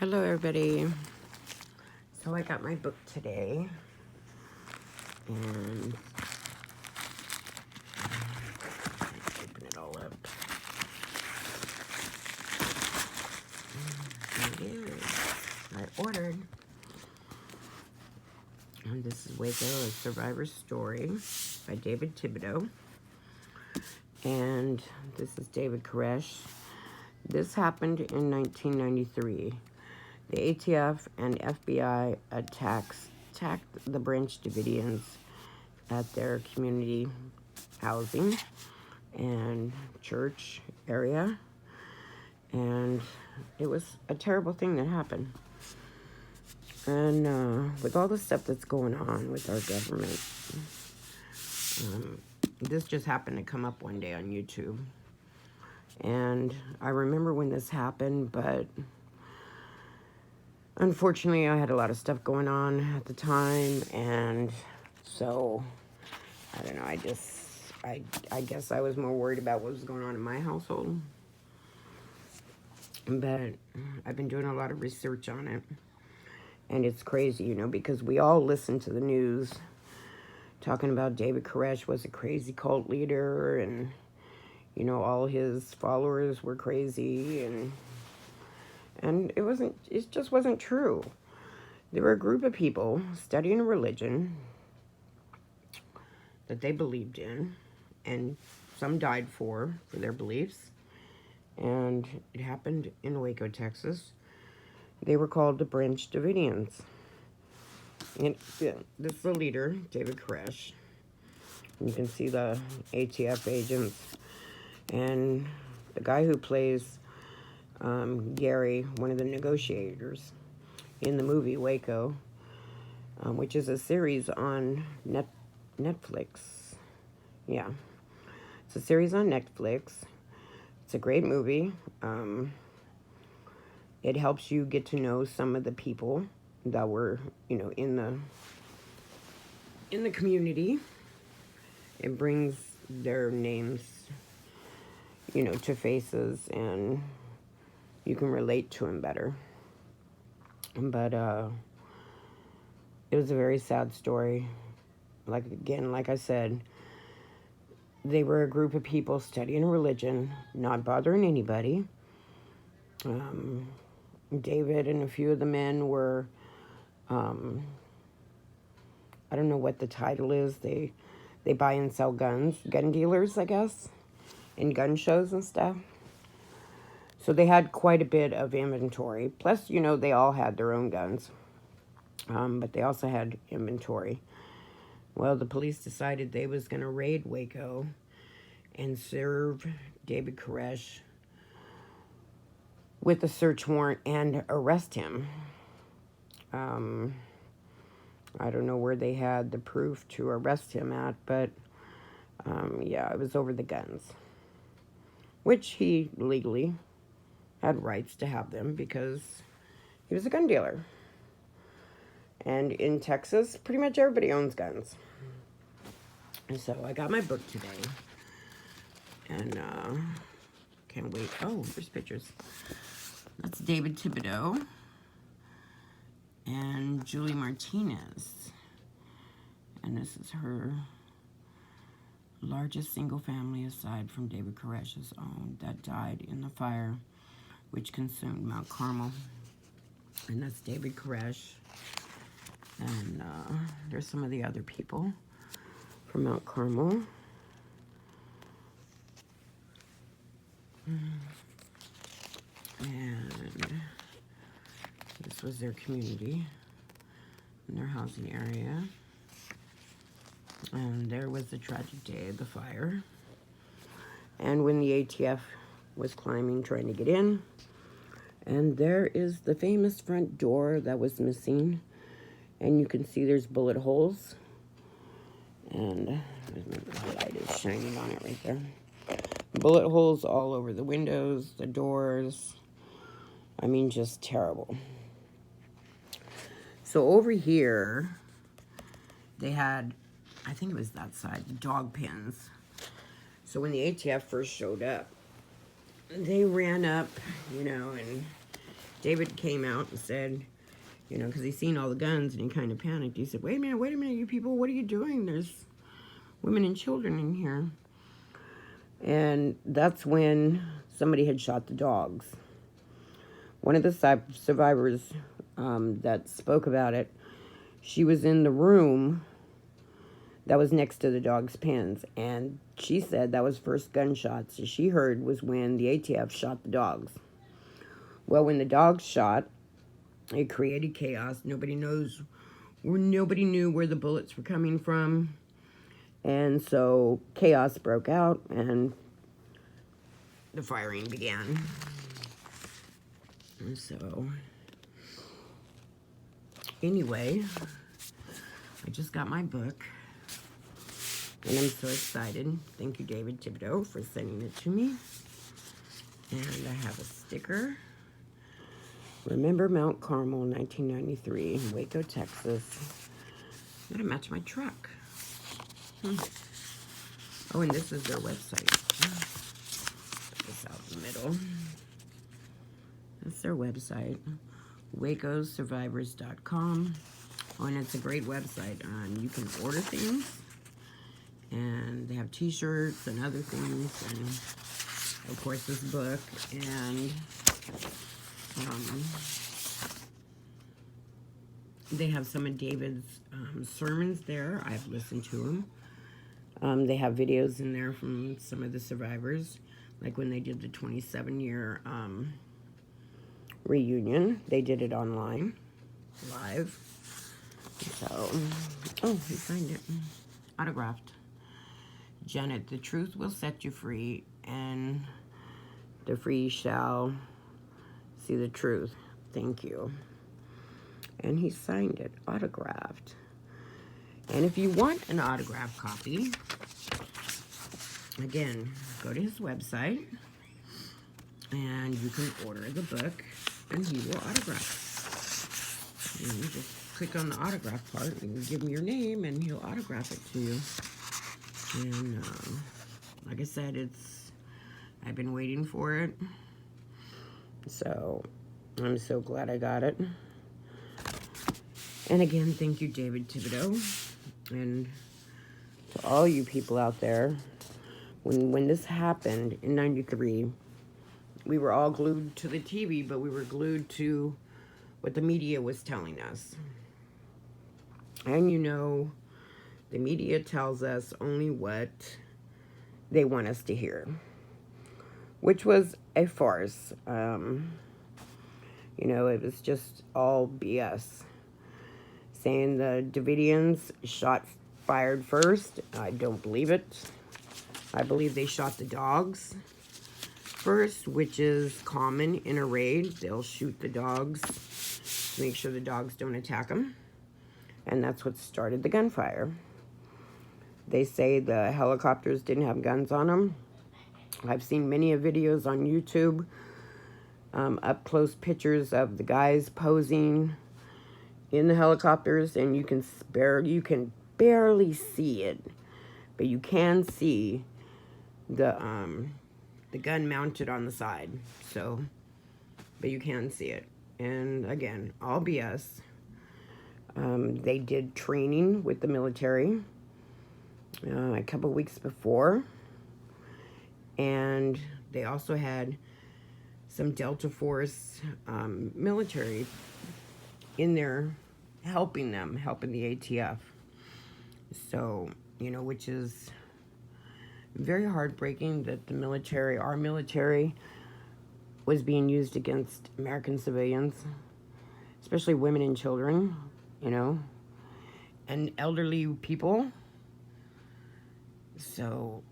Hello everybody. So I got my book today and open it all up. Here it is. I ordered. And this is Waco, a Survivor's Story by David Thibodeau. And this is David Koresh. This happened in 1993. The ATF and FBI attacked the Branch Davidians at their community housing and church area. And it was a terrible thing that happened. And with all the stuff that's going on with our government, this just happened to come up one day on YouTube. And I remember when this happened, but unfortunately I had a lot of stuff going on at the time, and so I don't know, I guess I was more worried about what was going on in my household. But I've been doing a lot of research on it. And it's crazy, you know, because we all listen to the news talking about David Koresh was a crazy cult leader, and, you know, all his followers were crazy, and it just wasn't true. There were a group of people studying a religion that they believed in, and some died for their beliefs. And it happened in Waco, Texas. They were called the Branch Davidians. And this is the leader, David Koresh. You can see the ATF agents. And the guy who plays Gary, one of the negotiators in the movie Waco, which is a series on Netflix. Yeah. It's a series on Netflix. It's a great movie. It helps you get to know some of the people that were, you know, in the community. It brings their names, you know, to faces, and you can relate to them better. But it was a very sad story. Like I said, they were a group of people studying a religion, not bothering anybody. David and a few of the men were, I don't know what the title is. They buy and sell guns, gun dealers, I guess, in gun shows and stuff. So they had quite a bit of inventory. Plus, you know, they all had their own guns, but they also had inventory. Well, the police decided they was going to raid Waco and serve David Koresh with a search warrant and arrest him. I don't know where they had the proof to arrest him at, but yeah, it was over the guns, which he legally had rights to have them because he was a gun dealer. And in Texas, pretty much everybody owns guns. And so I got my book today, and can't wait. Oh, there's pictures. That's David Thibodeau and Julie Martinez. And this is her largest single family aside from David Koresh's own that died in the fire which consumed Mount Carmel. And that's David Koresh. And there's some of the other people from Mount Carmel. And this was their community and their housing area. And there was the tragic day of the fire. And when the ATF was climbing, trying to get in. And there is the famous front door that was missing. And you can see there's bullet holes. And the light is shining on it right there. Bullet holes all over the windows, the doors. I mean, just terrible. So over here, they had, I think it was that side, dog pens. So when the ATF first showed up, they ran up, you know, and David came out and said, you know, because he's seen all the guns and he kind of panicked. He said, wait a minute, you people, what are you doing? There's women and children in here. And that's when somebody had shot the dogs. One of the survivors that spoke about it, she was in the room that was next to the dog's pens, and she said that was first gunshots she heard was when the ATF shot the dogs. Well, when the dogs shot, it created chaos. Nobody knew where the bullets were coming from, and so chaos broke out, and the firing began. And so, anyway, I just got my book. And I'm so excited. Thank you, David Thibodeau, for sending it to me. And I have a sticker. Remember Mount Carmel, 1993, in Waco, Texas. I'm going to match my truck. Oh, and this is their website. Put this out in the middle. That's their website, wacosurvivors.com. Oh, and it's a great website. You can order things. And they have t-shirts and other things, and of course this book, and they have some of David's sermons there. I've listened to them. They have videos in there from some of the survivors, like when they did the 27-year reunion. They did it online, live. So, oh, he signed it, autographed. Janet, the truth will set you free, and the free shall see the truth. Thank you. And he signed it, autographed. And if you want an autographed copy, again, go to his website, and you can order the book, and he will autograph it. And you just click on the autograph part, and you give him your name, and he'll autograph it to you. And like I said, I've been waiting for it, so I'm so glad I got it. And again, thank you, David Thibodeau, and to all you people out there. When this happened in '93, we were all glued to the TV, but we were glued to what the media was telling us. And you know, the media tells us only what they want us to hear, which was a farce. You know, it was just all BS. Saying the Davidians fired first. I don't believe it. I believe they shot the dogs first, which is common in a raid. They'll shoot the dogs to make sure the dogs don't attack them. And that's what started the gunfire. They say the helicopters didn't have guns on them. I've seen many videos on YouTube, up close pictures of the guys posing in the helicopters, and you can barely see it, but you can see the gun mounted on the side. So, but you can see it. And again, all BS. They did training with the military a couple weeks before, and they also had some Delta Force military in there helping the ATF. So, you know, which is very heartbreaking that our military was being used against American civilians, especially women and children, you know, and elderly people. So,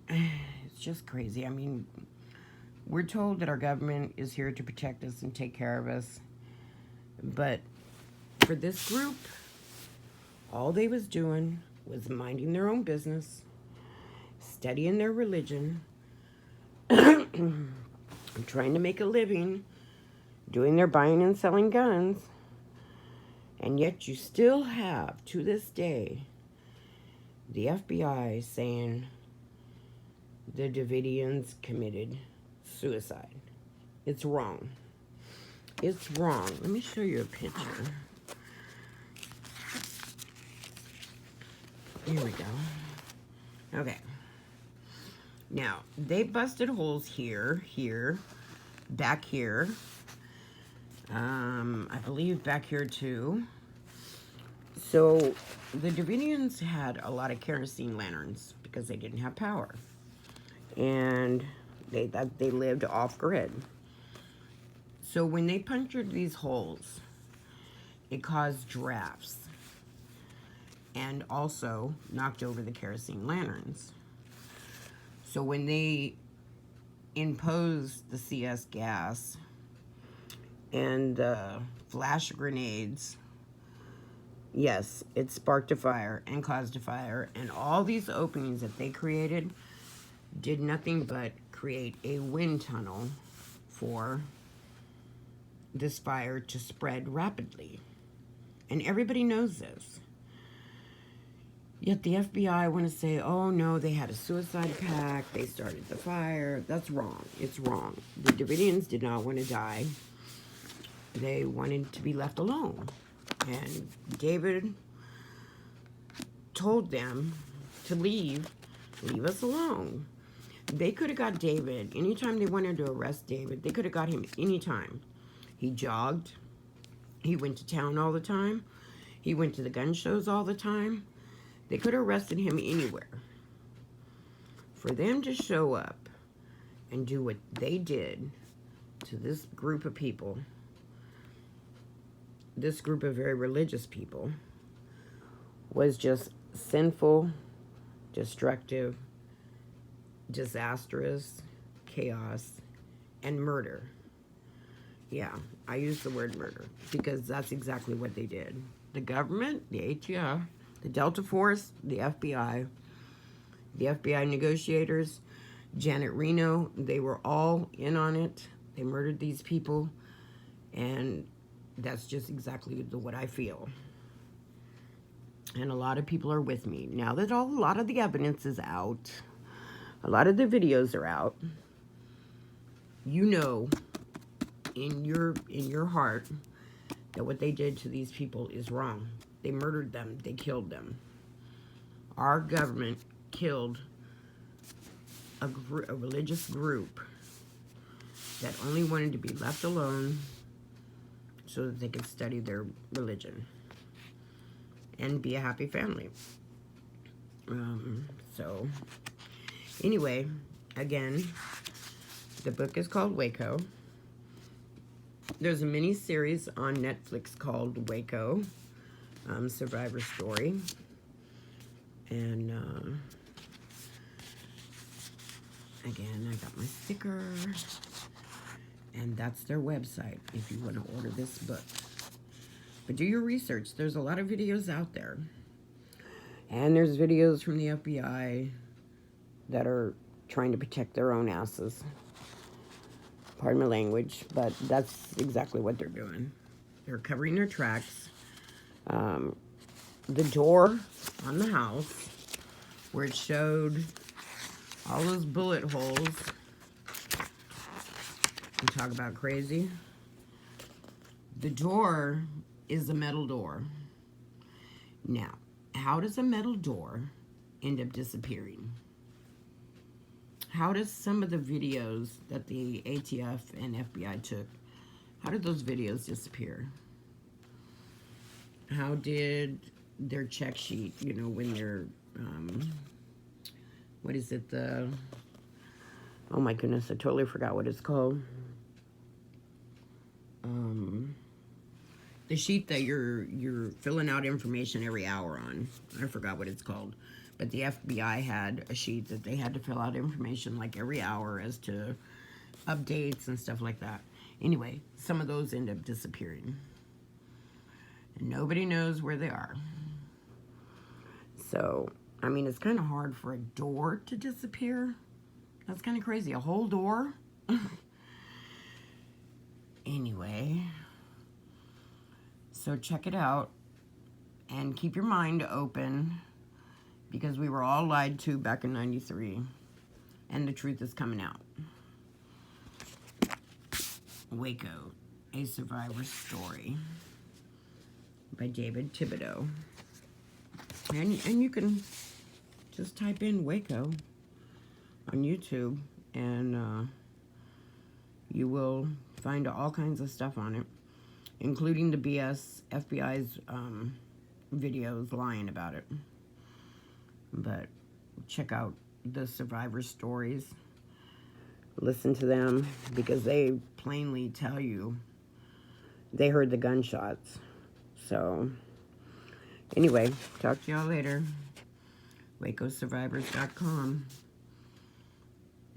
it's just crazy. I mean, we're told that our government is here to protect us and take care of us. But for this group, all they was doing was minding their own business, studying their religion, trying to make a living, doing their buying and selling guns. And yet you still have, to this day, the FBI saying the Davidians committed suicide. It's wrong. It's wrong. Let me show you a picture. Here we go. Okay. Now, they busted holes here, back here. I believe back here too. So, the Davidians had a lot of kerosene lanterns because they didn't have power. And they lived off-grid. So, when they punctured these holes, it caused drafts. And also knocked over the kerosene lanterns. So when they imposed the CS gas and the flash grenades, yes, it sparked a fire and caused a fire. And all these openings that they created did nothing but create a wind tunnel for this fire to spread rapidly. And everybody knows this. Yet the FBI want to say, oh no, they had a suicide pact, they started the fire. That's wrong. It's wrong. The Davidians did not want to die. They wanted to be left alone. And David told them to leave us alone. They could have got David, anytime they wanted to arrest David, they could have got him anytime. He jogged. He went to town all the time. He went to the gun shows all the time. They could have arrested him anywhere. For them to show up and do what they did to this group of people, this group of very religious people, was just sinful, destructive, disastrous, chaos, and murder. Yeah, I use the word murder because that's exactly what they did. The government, the ATF, the Delta Force, the FBI negotiators, Janet Reno, they were all in on it. They murdered these people, and that's just exactly what I feel. And a lot of people are with me. Now that a lot of the evidence is out, a lot of the videos are out, you know in your heart that what they did to these people is wrong. They murdered them. They killed them. Our government killed a religious group that only wanted to be left alone so that they could study their religion and be a happy family. So, anyway, again, the book is called Waco. There's a mini-series on Netflix called Waco. Survivor Story. And again, I got my sticker, and that's their website if you want to order this book. But do your research. There's a lot of videos out there, and there's videos from the FBI that are trying to protect their own asses. Pardon my language, but that's exactly what they're doing. They're covering their tracks. The door on the house where it showed all those bullet holes. You talk about crazy. The door is a metal door. Now, how does a metal door end up disappearing? How does some of the videos that the ATF and FBI took, how did those videos disappear? How did their check sheet, you know, when they're, what is it, oh my goodness, I totally forgot what it's called. The sheet that you're filling out information every hour on. I forgot what it's called. But the FBI had a sheet that they had to fill out information like every hour as to updates and stuff like that. Anyway, some of those end up disappearing. And nobody knows where they are. So, I mean, it's kind of hard for a door to disappear. That's kind of crazy. A whole door? Anyway, so check it out and keep your mind open because we were all lied to back in '93 and the truth is coming out. Waco. A Survivor Story by David Thibodeau. And you can just type in Waco on YouTube, and you will find all kinds of stuff on it, including the BS FBI's videos lying about it. But check out the survivor stories. Listen to them, because they plainly tell you they heard the gunshots. So, anyway, talk to y'all later. WacoSurvivors.com.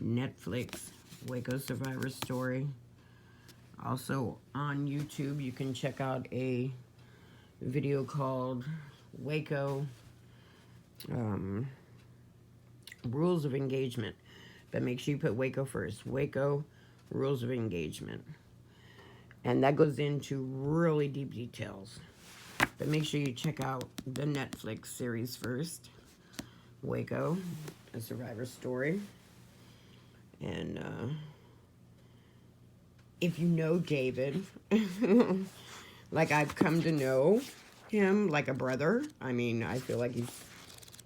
Netflix, Waco Survivor Story. Also on YouTube, you can check out a video called Waco Rules of Engagement. But make sure you put Waco first. Waco Rules of Engagement. And that goes into really deep details. But make sure you check out the Netflix series first. Waco, A Survivor Story. And if you know David, like I've come to know him like a brother. I mean, I feel like he's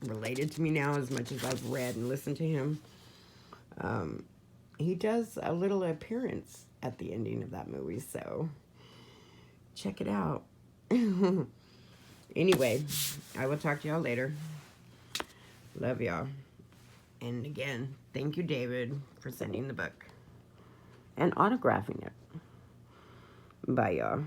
related to me now as much as I've read and listened to him. He does a little appearance at the ending of that movie, so check it out. Anyway, I will talk to y'all later. Love y'all. And again, thank you, David, for sending the book and autographing it. Bye, y'all.